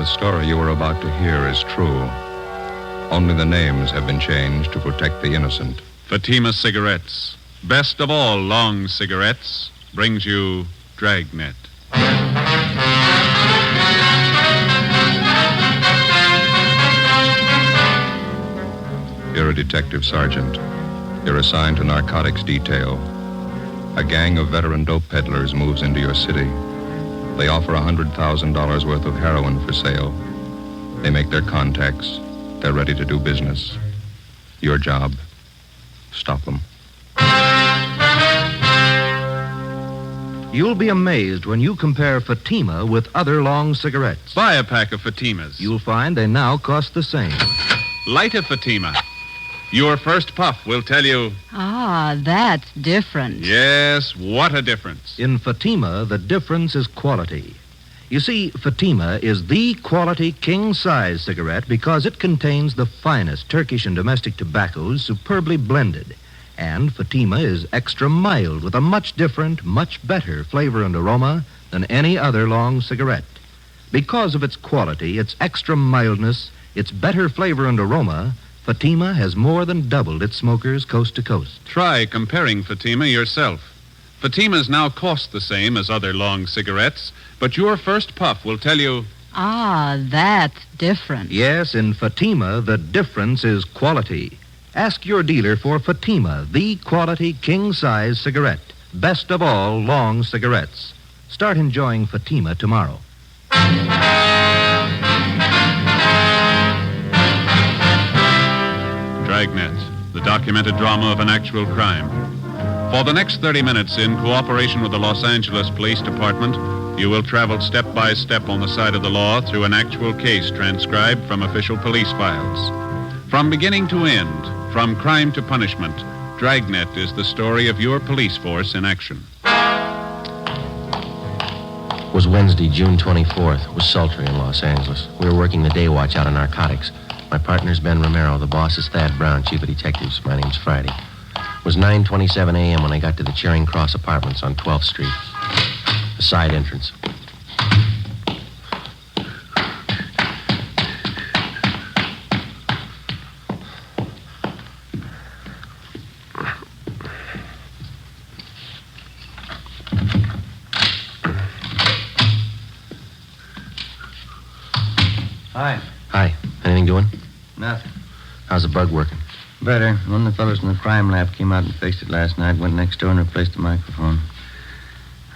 The story you are about to hear is true. Only the names have been changed to protect the innocent. Fatima Cigarettes, best of all long cigarettes, brings you Dragnet. You're a detective sergeant. You're assigned to narcotics detail. A gang of veteran dope peddlers moves into your city. They offer $100,000 worth of heroin for sale. They make their contacts. They're ready to do business. Your job, stop them. You'll be amazed when you compare Fatima with other long cigarettes. Buy a pack of Fatimas. You'll find they now cost the same. Light a Fatima. Your first puff will tell you... Ah, that's different. Yes, what a difference. In Fatima, the difference is quality. You see, Fatima is the quality king-size cigarette because it contains the finest Turkish and domestic tobaccos superbly blended. And Fatima is extra mild with a much different, much better flavor and aroma than any other long cigarette. Because of its quality, its extra mildness, its better flavor and aroma, Fatima has more than doubled its smokers coast to coast. Try comparing Fatima yourself. Fatimas now cost the same as other long cigarettes, but your first puff will tell you... Ah, that's different. Yes, in Fatima, the difference is quality. Ask your dealer for Fatima, the quality king-size cigarette. Best of all long cigarettes. Start enjoying Fatima tomorrow. Dragnet, the documented drama of an actual crime. For the next 30 minutes, in cooperation with the Los Angeles Police Department, you will travel step by step on the side of the law through an actual case transcribed from official police files. From beginning to end, from crime to punishment, Dragnet is the story of your police force in action. It was Wednesday, June 24th. It was sultry in Los Angeles. We were working the day watch out on narcotics. My partner's Ben Romero. The boss is Thad Brown, chief of detectives. My name's Friday. It was 9:27 a.m. when I got to the Charing Cross Apartments on 12th Street. The side entrance. Hi. Hi. Anything doing? Nothing. How's the bug working? Better. One of the fellows in the crime lab came out and fixed it last night, went next door and replaced the microphone.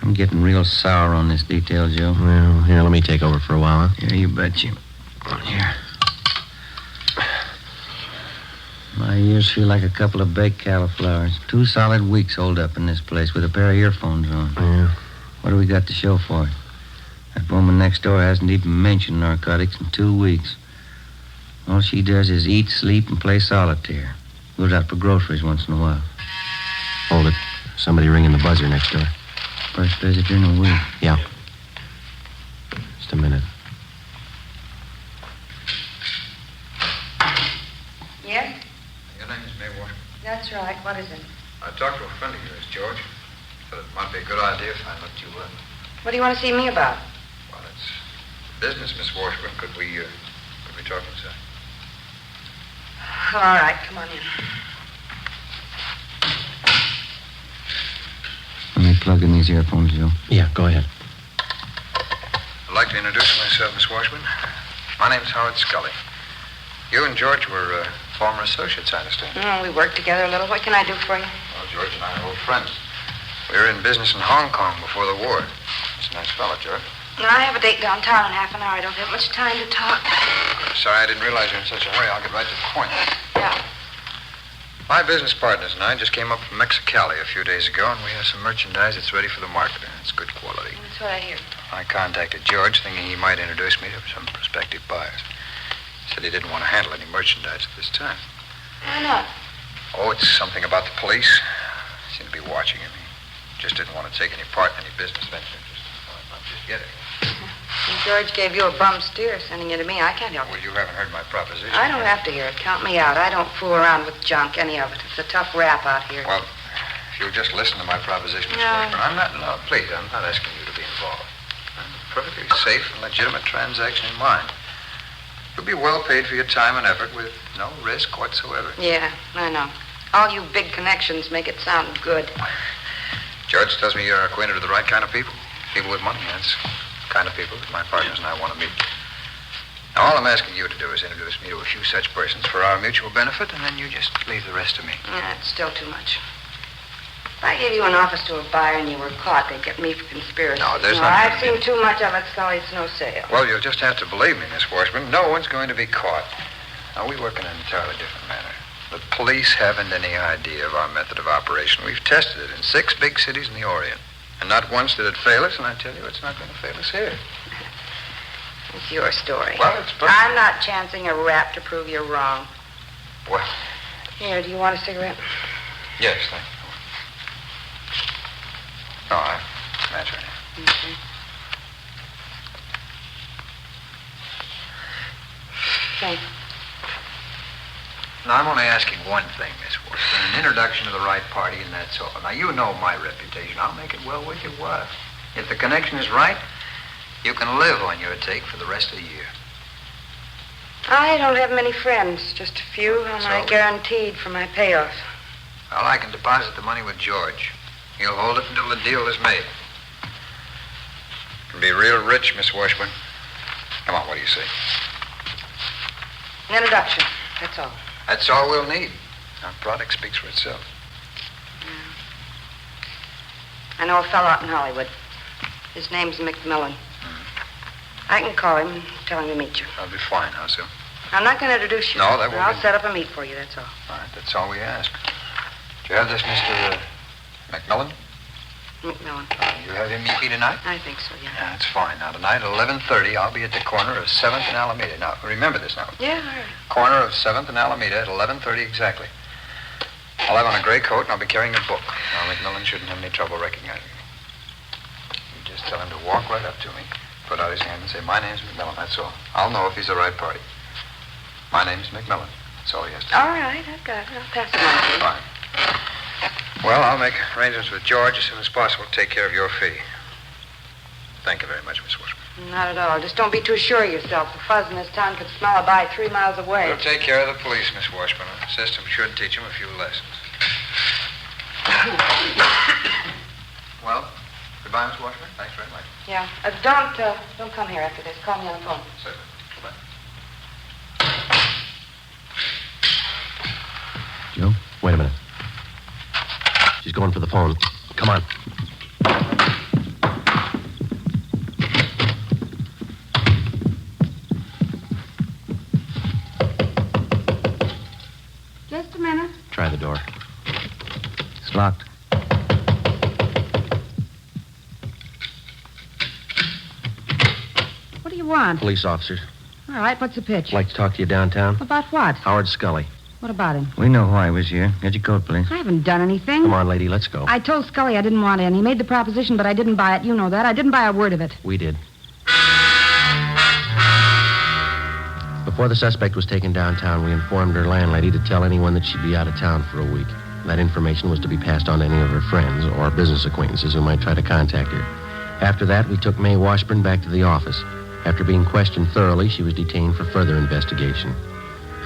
I'm getting real sour on this detail, Joe. Well, here, let me take over for a while, huh? Here, you bet you. Here. My ears feel like a couple of baked cauliflowers. 2 solid weeks holed up in this place with a pair of earphones on. Yeah. What do we got to show for it? That woman next door hasn't even mentioned narcotics in 2 weeks. All she does is eat, sleep, and play solitaire. Goes out for groceries once in a while. Hold it. Somebody ringing the buzzer next door. First visitor in a week. Yeah. Just a minute. Yes? Your name is May Washington. That's right. What is it? I talked to a friend of yours, George. Said it might be a good idea if I looked you up. What do you want to see me about? Well, it's business, Miss Washburn. Could we talk inside? All right, come on in. Let me plug in these earphones, Joe. Yeah, go ahead. I'd like to introduce myself, Miss Washburn. My name's Howard Scully. You and George were former associates, I understand. We worked together a little. What can I do for you? Well, George and I are old friends. We were in business in Hong Kong before the war. He's a nice fellow, George. No, I have a date downtown in half an hour. I don't have much time to talk. Sorry, I didn't realize you were in such a hurry. I'll get right to the point. Yeah. My business partners and I just came up from Mexicali a few days ago, and we have some merchandise that's ready for the market. It's good quality. That's what I hear. I contacted George, thinking he might introduce me to some prospective buyers. He said he didn't want to handle any merchandise at this time. Why not? Oh, it's something about the police. They seem to be watching him. He just didn't want to take any part in any business venture. Just get it. And George gave you a bum steer sending you to me. I can't help Well, it. you haven't heard my proposition. I don't have to hear it. Count me out. I don't fool around with junk, any of it. It's a tough rap out here. Well, if you'll just listen to my proposition, Miss No. Washburn. No, please, I'm not asking you to be involved. perfectly safe and legitimate transaction in mind. You'll be well paid for your time and effort with no risk whatsoever. Yeah, I know. All you big connections make it sound good. George tells me you're acquainted with the right kind of people. People with money. That's the kind of people that my partners and I want to meet. Now, all I'm asking you to do is introduce me to a few such persons for our mutual benefit, and then you just leave the rest to me. Yeah, it's still too much. If I gave you an office to a buyer and you were caught, they'd get me for conspiracy. No, there's not I've gonna seen too much of it, Scully. It's no sale. Well, you'll just have to believe me, Miss Washburn. No one's going to be caught. Now, we work in an entirely different manner. The police haven't any idea of our method of operation. We've tested it in 6 big cities in the Orient. And not once did it fail us, and I tell you, it's not going to fail us here. It's your story. Well, it's... I'm not chancing a rap to prove you're wrong. Well... Here, do you want a cigarette? Yes, thank you. No, that's right. Okay. Thanks. Now, I'm only asking one thing, Miss Washburn. An introduction to the right party, and that's all. Now, you know my reputation. I'll make it well worth your while. If the connection is right, you can live on your take for the rest of the year. I don't have many friends. Just a few whom I So? guaranteed for my payoff. Well, I can deposit the money with George. He'll hold it until the deal is made. You can be real rich, Miss Washburn. Come on, what do you say? An introduction, that's all. That's all we'll need. Our product speaks for itself. I know a fellow out in Hollywood. His name's McMillan. I can call him and tell him to meet you. That'll be fine. How so? I'm not going to introduce you. No, that won't I'll be- set up a meet for you, that's all. All right, that's all we ask. Do you have this, Mr. McMillan? McMillan. You have him meet me tonight? I think so, yeah. Yeah, that's fine. Now, tonight at 11:30, I'll be at the corner of 7th and Alameda. Now, remember this now. Yeah, all right. Corner of 7th and Alameda at 11:30 exactly. I'll have on a gray coat, and I'll be carrying a book. Now, McMillan shouldn't have any trouble recognizing me. You just tell him to walk right up to me, put out his hand, and say, "My name's McMillan," that's all. I'll know if he's the right party. My name's McMillan. That's all he has to say. All right, I've got it. I'll pass it on to you. Fine. Well, I'll make arrangements with George as soon as possible to take care of your fee. Thank you very much, Miss Washburn. Not at all. Just don't be too sure of yourself. The fuzz in this town could smell a bite 3 miles away. We'll take care of the police, Miss Washburn. The system should teach them a few lessons. Well, goodbye, Miss Washburn. Thanks very much. Yeah. Don't come here after this. Call me on the phone. Certainly. Goodbye. Joe, wait a minute. She's going for the phone. Come on. Just a minute. Try the door. It's locked. What do you want? Police officers. All right, what's the pitch? Like to talk to you downtown. About what? Howard Scully. What about him? We know why he was here. Get your coat, please. I haven't done anything. Come on, lady, let's go. I told Scully I didn't want in. He made the proposition, but I didn't buy it. You know that. I didn't buy a word of it. We did. Before the suspect was taken downtown, we informed her landlady to tell anyone that she'd be out of town for a week. That information was to be passed on to any of her friends or business acquaintances who might try to contact her. After that, we took Mae Washburn back to the office. After being questioned thoroughly, she was detained for further investigation.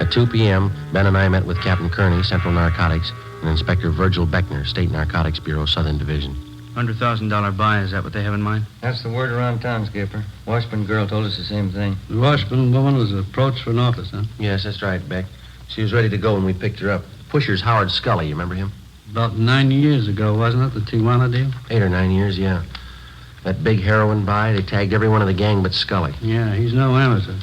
At 2 p.m., Ben and I met with Captain Kearney, Central Narcotics, and Inspector Virgil Beckner, State Narcotics Bureau, Southern Division. $100,000 buy, is that what they have in mind? That's the word around town, Skipper. Washburn girl told us the same thing. The Washburn woman was approached for an office, huh? Yes, that's right, Beck. She was ready to go when we picked her up. Pusher's Howard Scully, you remember him? About 9 years ago, wasn't it, the Tijuana deal? 8 or 9 years, yeah. That big heroin buy, they tagged every one of the gang but Scully. Yeah, he's no amateur.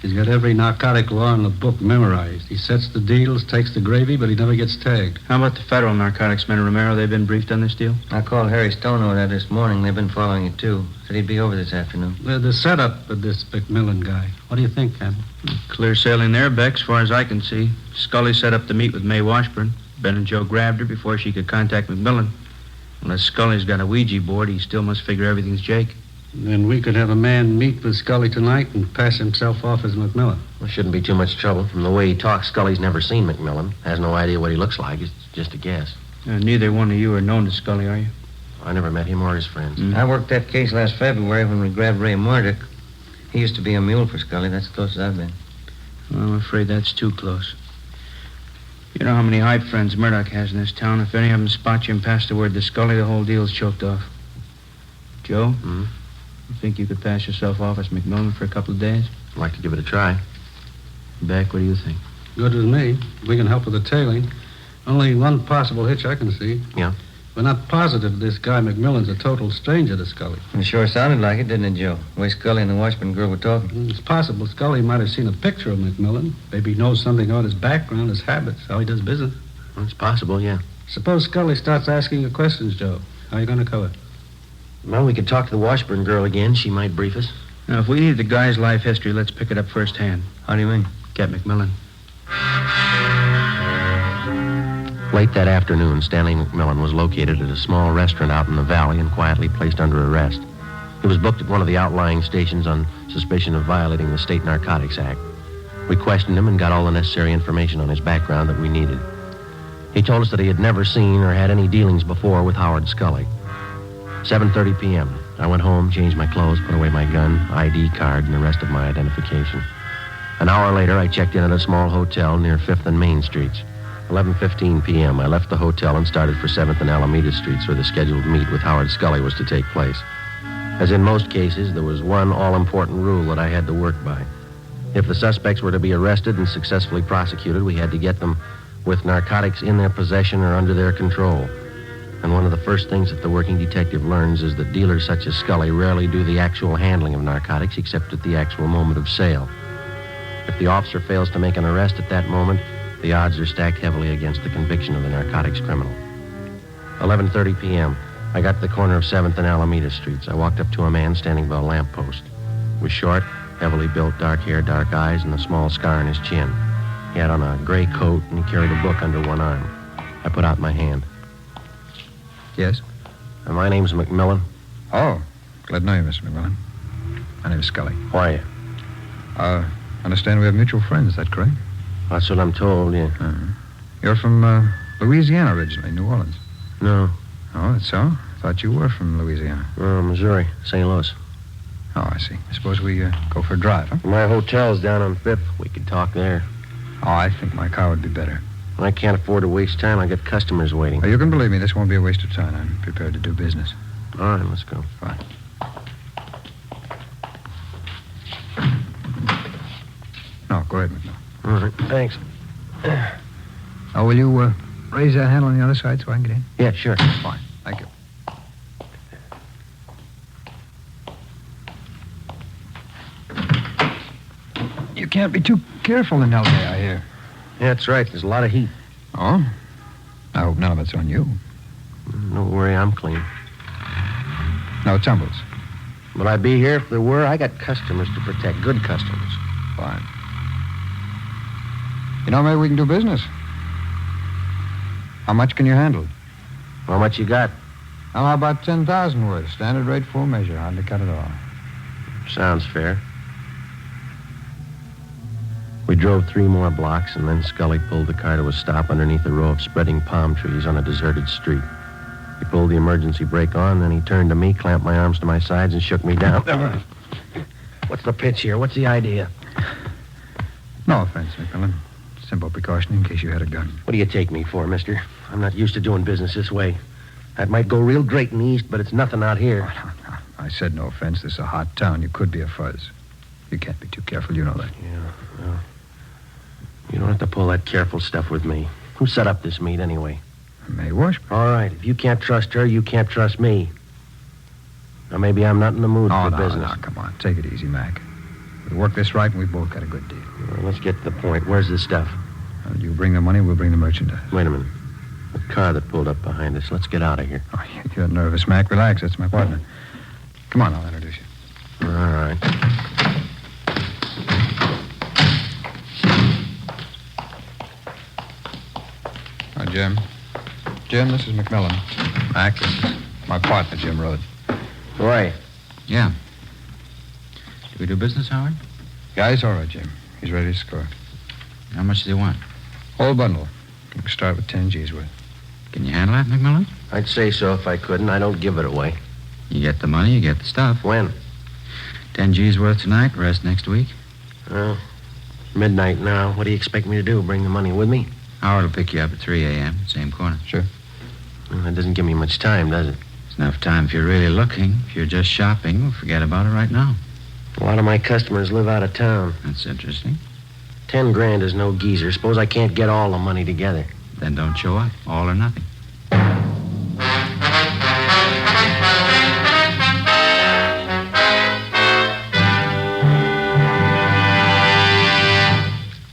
He's got every narcotic law in the book memorized. He sets the deals, takes the gravy, but he never gets tagged. How about the federal narcotics men, Romero? They've been briefed on this deal? I called Harry Stone over there this morning. They've been following it, too. Said he'd be over this afternoon. The setup of this McMillan guy. What do you think, Captain? Clear sailing there, Beck, as far as I can see. Scully set up to meet with Mae Washburn. Ben and Joe grabbed her before she could contact McMillan. Unless Scully's got a Ouija board, he still must figure everything's Jake. Then we could have a man meet with Scully tonight and pass himself off as McMillan. Well, shouldn't be too much trouble. From the way he talks, Scully's never seen McMillan. Has no idea what he looks like. It's just a guess. Neither one of you are known to Scully, are you? I never met him or his friends. I worked that case last February when we grabbed Ray Murdoch. He used to be a mule for Scully. That's as close as I've been. Well, I'm afraid that's too close. You know how many hype friends Murdoch has in this town. If any of them spot you and pass the word to Scully, the whole deal's choked off. Joe? Hmm? You think you could pass yourself off as McMillan for a couple of days? I'd like to give it a try. Beck, what do you think? Good with me. We can help with the tailing. Only one possible hitch I can see. Yeah? We're not positive this guy McMillan's a total stranger to Scully. It sure sounded like it, didn't it, Joe? The way Scully and the Washburn girl were talking. It's possible Scully might have seen a picture of McMillan. Maybe he knows something about his background, his habits, how he does business. It's possible, yeah. Suppose Scully starts asking you questions, Joe. How are you going to cover? Well, we could talk to the Washburn girl again. She might brief us. Now, if we need the guy's life history, let's pick it up firsthand. How do you mean? Get McMillan. Late that afternoon, Stanley McMillan was located at a small restaurant out in the valley and quietly placed under arrest. He was booked at one of the outlying stations on suspicion of violating the State Narcotics Act. We questioned him and got all the necessary information on his background that we needed. He told us that he had never seen or had any dealings before with Howard Scully. 7:30 p.m. I went home, changed my clothes, put away my gun, ID card, and the rest of my identification. An hour later, I checked in at a small hotel near 5th and Main Streets. 11:15 p.m., I left the hotel and started for 7th and Alameda Streets, where the scheduled meet with Howard Scully was to take place. As in most cases, there was one all-important rule that I had to work by. If the suspects were to be arrested and successfully prosecuted, we had to get them with narcotics in their possession or under their control. And one of the first things that the working detective learns is that dealers such as Scully rarely do the actual handling of narcotics except at the actual moment of sale. If the officer fails to make an arrest at that moment, the odds are stacked heavily against the conviction of the narcotics criminal. 11:30 p.m. I got to the corner of 7th and Alameda Streets. I walked up to a man standing by a lamppost. He was short, heavily built, dark hair, dark eyes, and a small scar on his chin. He had on a gray coat, and he carried a book under one arm. I put out my hand. Yes? My name's McMillan. Oh, glad to know you, Mr. McMillan. My name is Scully. Who are you? Understand we have mutual friends, is that correct? That's what I'm told, yeah. You're from Louisiana originally, New Orleans. No. Oh, that's so? Thought you were from Louisiana. Missouri, St. Louis. Oh, I see. I suppose we go for a drive, huh? My hotel's down on 5th. We could talk there. Oh, I think my car would be better. I can't afford to waste time. I got customers waiting. Oh, you can believe me, this won't be a waste of time. I'm prepared to do business. All right, let's go. Fine. No, go ahead, McMillan. All right, thanks. Oh, will you raise that handle on the other side so I can get in? Yeah, sure. Fine. Thank you. You can't be too careful in L.A., I hear. Yeah, that's right. There's a lot of heat. Oh? I hope none of it's on you. Don't worry, I'm clean. No tumbles. Would I be here if there were? I got customers to protect. Good customers. Fine. You know, maybe we can do business. How much can you handle? How much you got? Well, how about 10,000 worth? Standard rate, full measure. Hardly cut at all. Sounds fair. We drove 3 more blocks, and then Scully pulled the car to a stop underneath a row of spreading palm trees on a deserted street. He pulled the emergency brake on, then he turned to me, clamped my arms to my sides, and shook me down. What's the pitch here? What's the idea? No offense, McMillan. Simple precaution in case you had a gun. What do you take me for, mister? I'm not used to doing business this way. That might go real great in the East, but it's nothing out here. Oh, no. I said no offense. This is a hot town. You could be a fuzz. You can't be too careful. You know that. Yeah, well, you don't have to pull that careful stuff with me. Who set up this meet, anyway? May Washburn. All right. If you can't trust her, you can't trust me. Now, maybe I'm not in the mood for business. No, come on. Take it easy, Mac. We work this right, and we've both got a good deal. Well, let's get to the point. Where's the stuff? Well, you bring the money, we'll bring the merchandise. Wait a minute. The car that pulled up behind us. Let's get out of here. Oh, you're nervous, Mac. Relax. That's my partner. Come on, I'll introduce you. All right. Oh, Jim. Jim, this is McMillan. Mac, this is my partner, Jim Rhodes. Who are you? Yeah. Do we do business, Howard? Guy's all right, Jim. He's ready to score. How much do they want? Whole bundle. We can start with 10 G's worth. Can you handle that, McMillan? I'd say so if I couldn't. I don't give it away. You get the money, you get the stuff. When? 10 G's worth tonight, rest next week. Well, midnight now. What do you expect me to do? Bring the money with me? Howard will pick you up at 3 a.m., same corner. Sure. Well, that doesn't give me much time, does it? It's enough time if you're really looking. If you're just shopping, we'll forget about it right now. A lot of my customers live out of town. That's interesting. 10 grand is no geezer. Suppose I can't get all the money together. Then don't show up. All or nothing.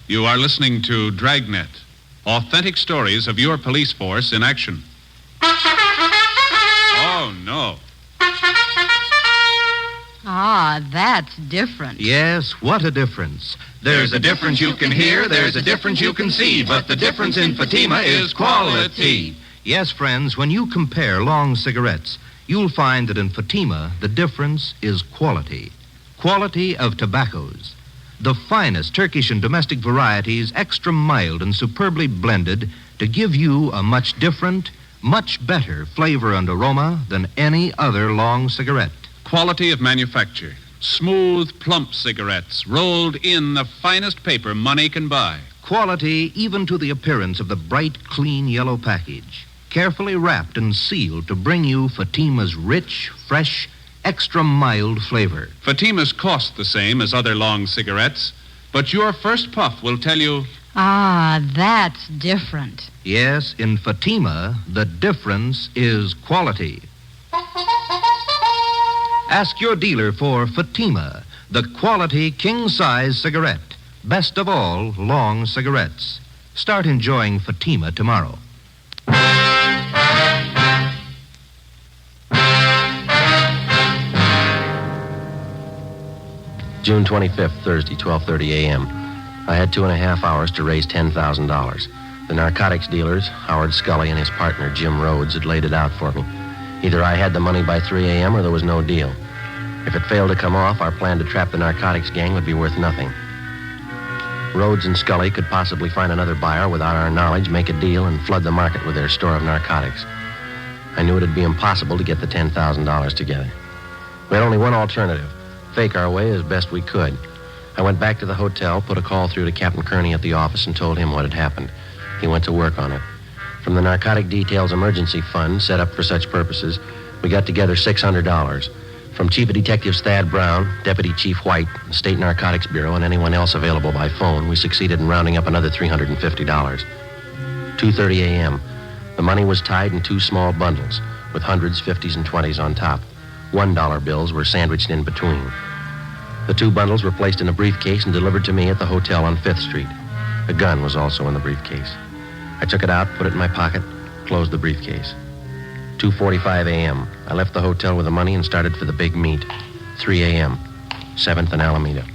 You are listening to Dragnet, authentic stories of your police force in action. Oh, no. Ah, that's different. Yes, what a difference. There's a difference you can hear, there's a difference you can see, but the difference in Fatima is quality. Yes, friends, when you compare long cigarettes, you'll find that in Fatima, the difference is quality. Quality of tobaccos. The finest Turkish and domestic varieties, extra mild and superbly blended to give you a much different, much better flavor and aroma than any other long cigarette. Quality of manufacture. Smooth, plump cigarettes rolled in the finest paper money can buy. Quality even to the appearance of the bright, clean yellow package. Carefully wrapped and sealed to bring you Fatima's rich, fresh, extra mild flavor. Fatimas cost the same as other long cigarettes, but your first puff will tell you... Ah, that's different. Yes, in Fatima, the difference is quality. Ask your dealer for Fatima, the quality king-size cigarette. Best of all, long cigarettes. Start enjoying Fatima tomorrow. June 25th, Thursday, 12:30 a.m. I had 2.5 hours to raise $10,000. The narcotics dealers, Howard Scully and his partner, Jim Rhodes, had laid it out for me. Either I had the money by 3 a.m. or there was no deal. If it failed to come off, our plan to trap the narcotics gang would be worth nothing. Rhodes and Scully could possibly find another buyer without our knowledge, make a deal, and flood the market with their store of narcotics. I knew it'd be impossible to get the $10,000 together. We had only one alternative. Fake our way as best we could. I went back to the hotel, put a call through to Captain Kearney at the office, and told him what had happened. He went to work on it. From the Narcotic Details Emergency Fund, set up for such purposes, we got together $600. From Chief of Detectives Thad Brown, Deputy Chief White, the State Narcotics Bureau, and anyone else available by phone, we succeeded in rounding up another $350. 2:30 a.m. The money was tied in 2 small bundles, with hundreds, 50s, and 20s on top. $1 bills were sandwiched in between. The 2 bundles were placed in a briefcase and delivered to me at the hotel on 5th Street. A gun was also in the briefcase. I took it out, put it in my pocket, closed the briefcase. 2:45 a.m. I left the hotel with the money and started for the big meet. 3 a.m., 7th and Alameda.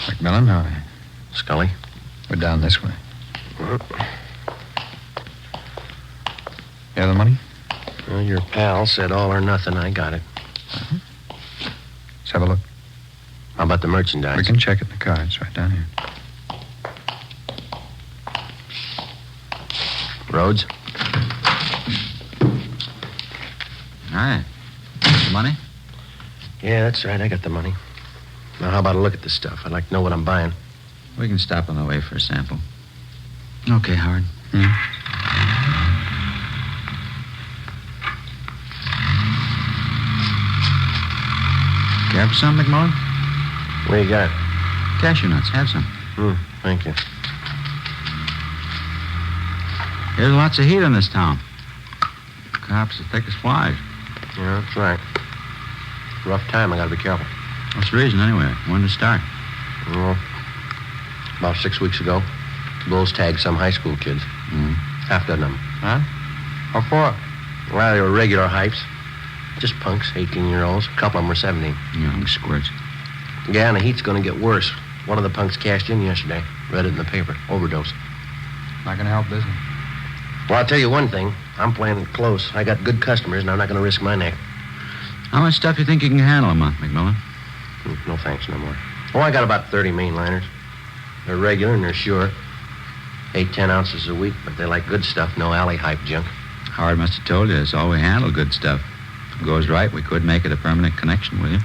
McMillan, how? Scully? We're down this way. You have the money? Well, your pal said all or nothing. I got it. Let's have a look. How about the merchandise? We can check it in the cards right down here. Rhodes? All right. The money? Yeah, that's right. I got the money. Now, how about a look at this stuff? I'd like to know what I'm buying. We can stop on the way for a sample. Okay, Howard. Care for some, McMullen? What you got? Cashew nuts. Have some. Thank you. There's lots of heat in this town. Cops as thick as flies. Yeah, that's right. Rough time. I gotta be careful. What's the reason, anyway? When to start? Well, about 6 weeks ago, Bulls tagged some high school kids. Half dozen of them. Huh? What for? Well, they were regular hypes. Just punks, 18-year-olds. A couple of them were 17. Young squirts. Yeah, and the heat's gonna get worse. One of the punks cashed in yesterday. Read it in the paper. Overdose. Not gonna help business. Well, I'll tell you one thing. I'm playing it close. I got good customers, and I'm not gonna risk my neck. How much stuff you think you can handle a month, McMillan? No thanks, no more. Oh, I got about 30 mainliners. They're regular and they're sure. 8-10 ounces a week, but they like good stuff, no alley hype junk. Howard must have told you it's all we handle good stuff. If it goes right, we could make it a permanent connection with you.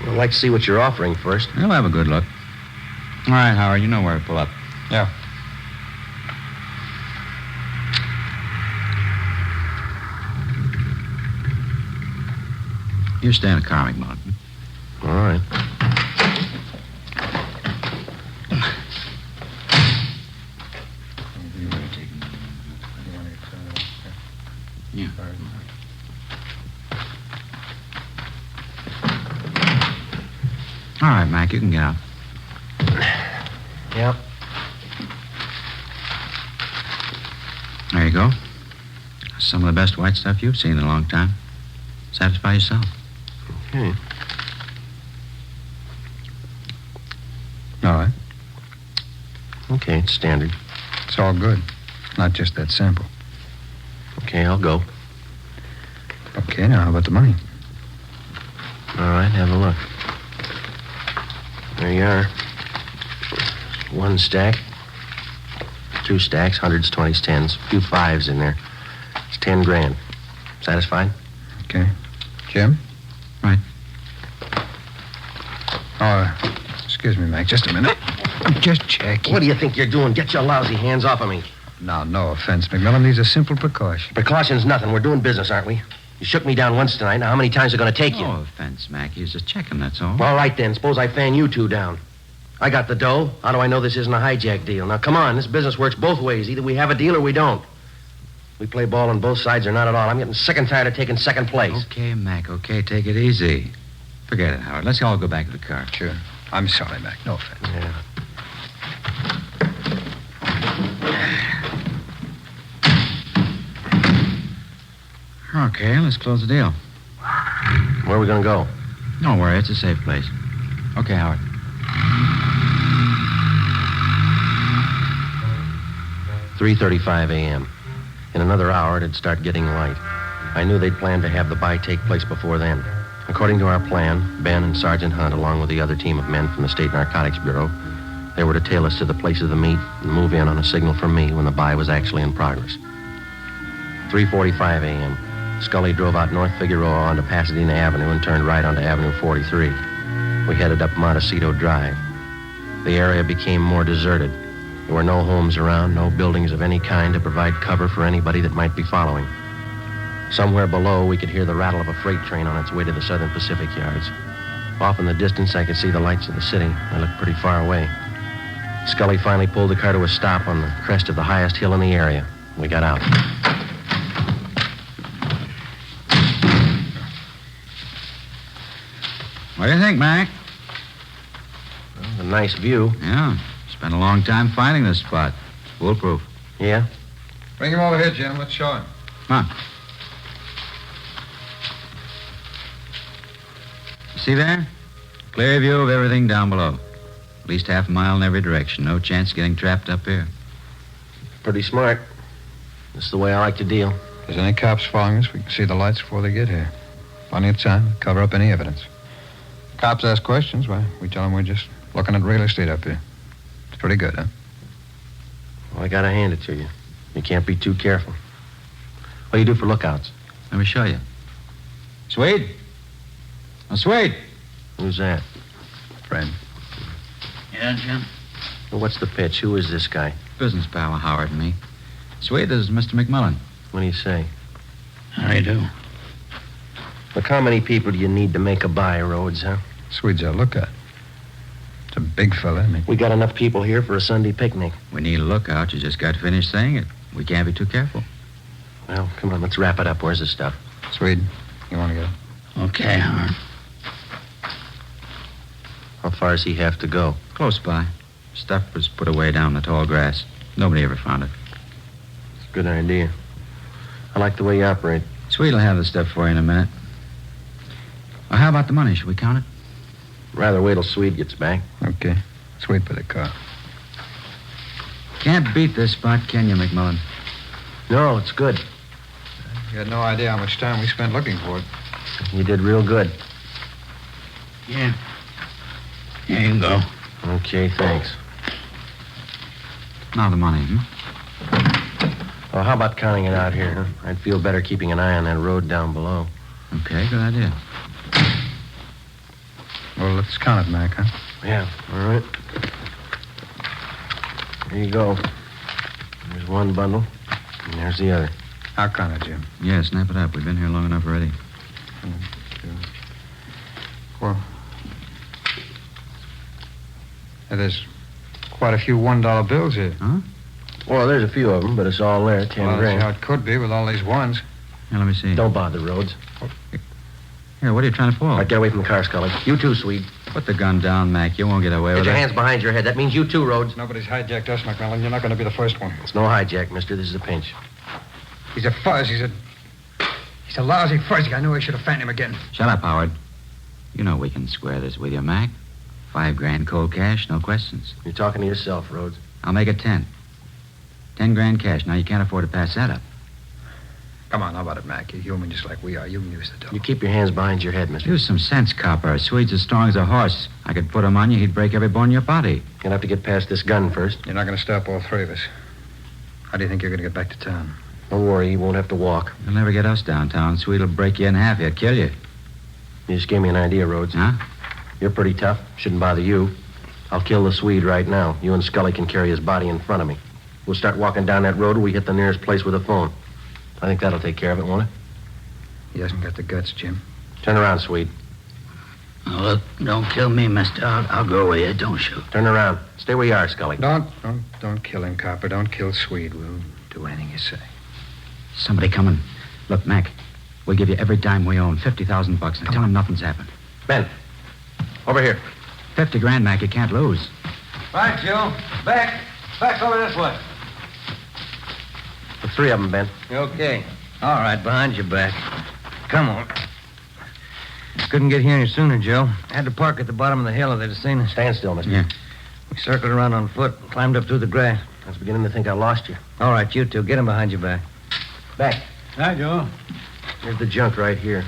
Well, I'd like to see what you're offering first. We'll have a good look. All right, Howard, you know where to pull up. Yeah. You stay in the car, McMullen. All right. Yeah. All right, Mac, you can get out. Yep. There you go. Some of the best white stuff you've seen in a long time. Satisfy yourself. Okay. All right. Okay, it's standard. It's all good. Not just that sample. Okay, I'll go. Okay, now how about the money? All right, have a look. There you are. 1 stack. 2 stacks, 100s, 20s, 10s. A few 5s in there. It's 10 grand. Satisfied? Okay. Jim? Right. Oh, excuse me, Mac. Just a minute. I'm just checking. What do you think you're doing? Get your lousy hands off of me. Now, no offense, McMillan. These are simple precautions. Precaution's nothing. We're doing business, aren't we? You shook me down once tonight. Now, how many times are going to take you? No offense, Mac. He's just checking, that's all. All right, then. Suppose I fan you two down. I got the dough. How do I know this isn't a hijack deal? Now, come on. This business works both ways. Either we have a deal or we don't. We play ball on both sides or not at all. I'm getting sick and tired of taking second place. Okay, Mac, okay. Take it easy. Forget it, Howard. Let's all go back to the car. Sure. I'm sorry, Mac. No offense. Yeah. Okay, let's close the deal. Where are we going to go? Don't worry, it's a safe place. Okay, Howard. $3:35 a.m. In another hour, it'd start getting light. I knew they'd planned to have the buy take place before then. According to our plan, Ben and Sergeant Hunt, along with the other team of men from the State Narcotics Bureau, they were to tail us to the place of the meet and move in on a signal from me when the buy was actually in progress. 3:45 a.m. Scully drove out North Figueroa onto Pasadena Avenue and turned right onto Avenue 43. We headed up Montecito Drive. The area became more deserted. There were no homes around, no buildings of any kind to provide cover for anybody that might be following. Somewhere below, we could hear the rattle of a freight train on its way to the Southern Pacific yards. Off in the distance, I could see the lights of the city. They looked pretty far away. Scully finally pulled the car to a stop on the crest of the highest hill in the area. We got out. What do you think, Mac? A nice view. Yeah. Spent a long time finding this spot. It's foolproof. Yeah? Bring him over here, Jim. Let's show him. Come on. See there? Clear view of everything down below. At least half a mile in every direction. No chance of getting trapped up here. Pretty smart. That's the way I like to deal. If there's any cops following us, we can see the lights before they get here. Plenty of time to cover up any evidence. Cops ask questions, why, we tell them we're just looking at real estate up here. It's pretty good, huh? Well, I gotta hand it to you. You can't be too careful. What do you do for lookouts? Let me show you. Swede? Oh, Swede. Who's that? Friend. Yeah, Jim? Well, what's the pitch? Who is this guy? Business pal of Howard and me. Swede, this is Mr. McMillan. What do you say? How do you do? Look, how many people do you need to make a buy, Rhodes, huh? Swede's our lookout. It's a big fella, isn't he? We got enough people here for a Sunday picnic. We need a lookout. You just got to finish saying it. We can't be too careful. Well, come on, let's wrap it up. Where's the stuff? Swede, you want to get it? Okay, Howard. How far does he have to go? Close by. Stuff was put away down in the tall grass. Nobody ever found it. It's a good idea. I like the way you operate. Swede will have the stuff for you in a minute. Well, how about the money? Should we count it? Rather wait till Swede gets back. Okay. Let's wait for the car. Can't beat this spot, can you, McMillan? No, it's good. You had no idea how much time we spent looking for it. You did real good. Yeah. Here you go. Okay, thanks. Now the money, Well, how about counting it out here, huh? I'd feel better keeping an eye on that road down below. Okay, good idea. Well, let's count it, Mac, huh? Yeah, all right. Here you go. There's one bundle, and there's the other. I'll count it, Jim. Yeah, snap it up. We've been here long enough already. 1, 2, 4. There's quite a few $1 bills here. Huh? Well, there's a few of them, but it's all there, 10 Well, grand. that's how it could be with all these ones. Here, let me see. Don't bother, Rhodes. Here, what are you trying to pull? All right, get away from the car, Scully. You too, Swede. Put the gun down, Mac. You won't get away Get with your it. hands behind your head. That means you too, Rhodes. Nobody's hijacked us, McMillan. You're not going to be the first one. It's no hijack, mister. This is a pinch. He's a fuzz. He's a lousy fuzzy. I knew I should have found him again. Shut up, Howard. You know we can square this with you, Mac. 5 grand cold cash, no questions. You're talking to yourself, Rhodes. I'll make it 10. 10 grand cash. Now, you can't afford to pass that up. Come on, how about it, Mac? You're human just like we are. You can use the dough. You keep your hands behind your head, mister. Use some sense, copper. Swede's as strong as a horse. I could put him on you, he'd break every bone in your body. Gonna have to get past this gun first. You're not going to stop all three of us. How do you think you're going to get back to town? Don't worry, you won't have to walk. You'll never get us downtown. Swede'll break you in half. He'll kill you. You just gave me an idea, Rhodes. Huh? You're pretty tough. Shouldn't bother you. I'll kill the Swede right now. You and Scully can carry his body in front of me. We'll start walking down that road and we hit the nearest place with a phone. I think that'll take care of it, won't it? He hasn't got the guts, Jim. Turn around, Swede. Oh, look, don't kill me, mister. I'll go with you. Don't shoot. Turn around. Stay where you are, Scully. Don't kill him, Copper. Don't kill Swede. We'll do anything you say. Somebody coming. Look, Mac, we'll give you every dime we own. $50,000 bucks. Now tell him nothing's happened. Ben, over here. 50 grand, Mac. You can't lose. Right, Joe. Back. Back over this way. The 3 of them, Ben. Okay. All right, behind your back. Come on. Couldn't get here any sooner, Joe. Had to park at the bottom of the hill if they'd have seen us. Stand still, mister. Yeah. We circled around on foot, climbed up through the grass. I was beginning to think I lost you. All right, you two, get him behind your back. Back. Hi, Joe. Here's the junk right here.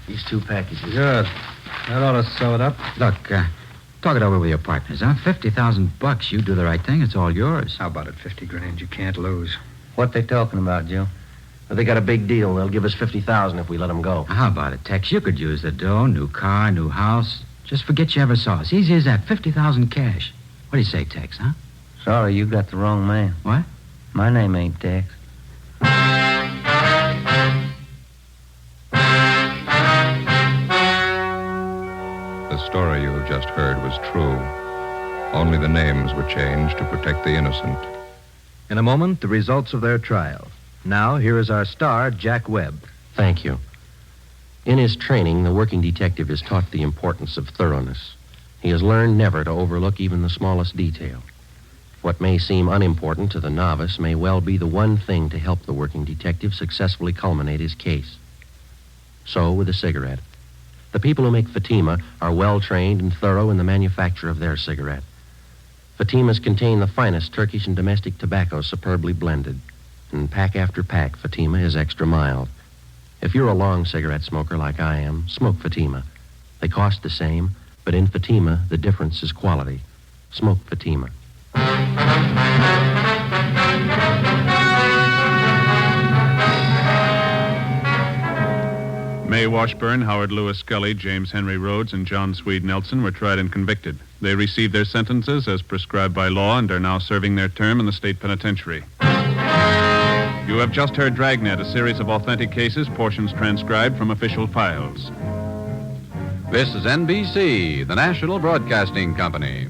These 2 packages. Good. That ought to sew it up. Look, talk it over with your partners, huh? $50,000 You do the right thing. It's all yours. How about it? 50 grand. You can't lose. What they talking about, Joe? Well, they got a big deal. They'll give us $50,000 if we let them go. How about it, Tex? You could use the dough, new car, new house. Just forget you ever saw us. Easy as that. 50,000 cash. What do you say, Tex, huh? Sorry, you got the wrong man. What? My name ain't Tex. The story you have just heard was true. Only the names were changed to protect the innocent. In a moment, the results of their trial. Now, here is our star, Jack Webb. Thank you. In his training, the working detective is taught the importance of thoroughness. He has learned never to overlook even the smallest detail. What may seem unimportant to the novice may well be the one thing to help the working detective successfully culminate his case. So, with a cigarette. The people who make Fatima are well-trained and thorough in the manufacture of their cigarette. Fatimas contain the finest Turkish and domestic tobacco superbly blended. And pack after pack, Fatima is extra mild. If you're a long cigarette smoker like I am, smoke Fatima. They cost the same, but in Fatima, the difference is quality. Smoke Fatima. May Washburn, Howard Lewis Scully, James Henry Rhodes, and John Swede Nelson were tried and convicted. They received their sentences as prescribed by law and are now serving their term in the state penitentiary. You have just heard Dragnet, a series of authentic cases, portions transcribed from official files. This is NBC, the National Broadcasting Company.